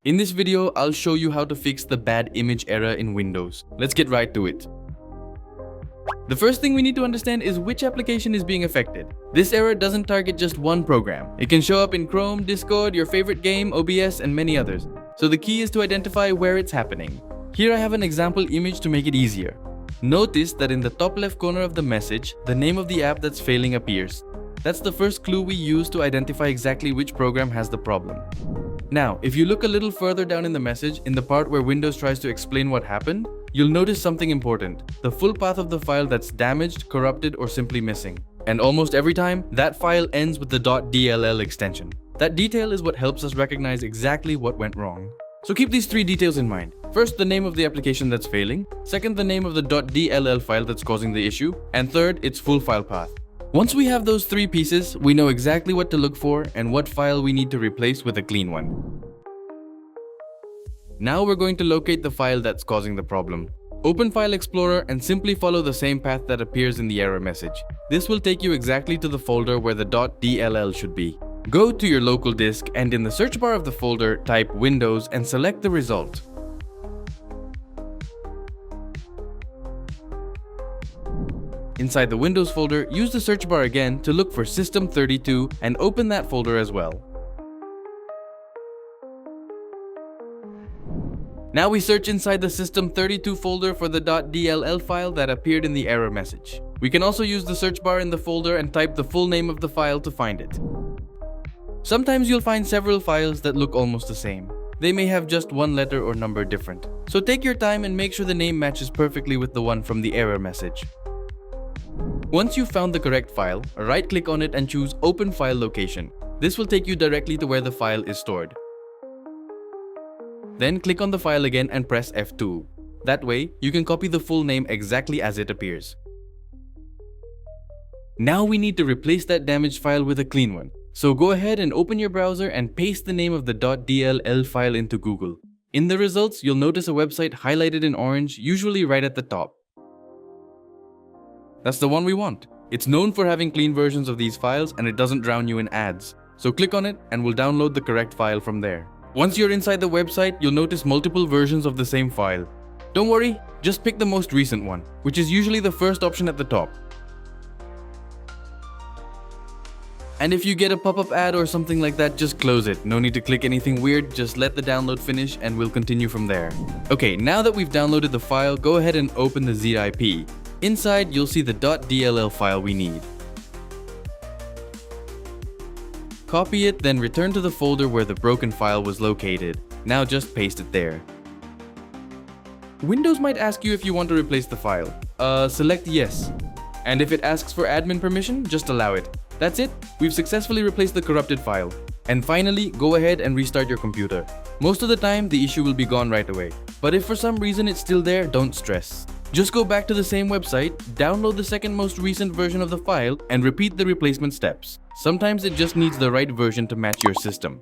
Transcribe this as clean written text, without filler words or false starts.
In this video, I'll show you how to fix the bad image error in Windows. Let's get right to it. The first thing we need to understand is which application is being affected. This error doesn't target just one program. It can show up in Chrome, Discord, your favorite game, OBS, and many others. So the key is to identify where it's happening. Here I have an example image to make it easier. Notice that in the top left corner of the message, the name of the app that's failing appears. That's the first clue we use to identify exactly which program has the problem. Now, if you look a little further down in the message, in the part where Windows tries to explain what happened, you'll notice something important: the full path of the file that's damaged, corrupted, or simply missing. And almost every time, that file ends with the .dll extension. That detail is what helps us recognize exactly what went wrong. So keep these three details in mind. First, the name of the application that's failing. Second, the name of the .dll file that's causing the issue. And third, its full file path. Once we have those three pieces, we know exactly what to look for and what file we need to replace with a clean one. Now we're going to locate the file that's causing the problem. Open File Explorer and simply follow the same path that appears in the error message. This will take you exactly to the folder where the .dll should be. Go to your local disk and in the search bar of the folder, type Windows and select the result. Inside the Windows folder, use the search bar again to look for System32 and open that folder as well. Now we search inside the System32 folder for the .dll file that appeared in the error message. We can also use the search bar in the folder and type the full name of the file to find it. Sometimes you'll find several files that look almost the same. They may have just one letter or number different. So take your time and make sure the name matches perfectly with the one from the error message. Once you've found the correct file, right-click on it and choose Open File Location. This will take you directly to where the file is stored. Then click on the file again and press F2. That way, you can copy the full name exactly as it appears. Now we need to replace that damaged file with a clean one. So go ahead and open your browser and paste the name of the .dll file into Google. In the results, you'll notice a website highlighted in orange, usually right at the top. That's the one we want. It's known for having clean versions of these files and it doesn't drown you in ads. So click on it and we'll download the correct file from there. Once you're inside the website, you'll notice multiple versions of the same file. Don't worry, just pick the most recent one, which is usually the first option at the top. And if you get a pop-up ad or something like that, just close it. No need to click anything weird, just let the download finish and we'll continue from there. Okay, now that we've downloaded the file, go ahead and open the ZIP. Inside, you'll see the .dll file we need. Copy it, then return to the folder where the broken file was located. Now just paste it there. Windows might ask you if you want to replace the file. Select yes. And if it asks for admin permission, just allow it. That's it, we've successfully replaced the corrupted file. And finally, go ahead and restart your computer. Most of the time, the issue will be gone right away. But if for some reason it's still there, don't stress. Just go back to the same website, download the second most recent version of the file, and repeat the replacement steps. Sometimes it just needs the right version to match your system.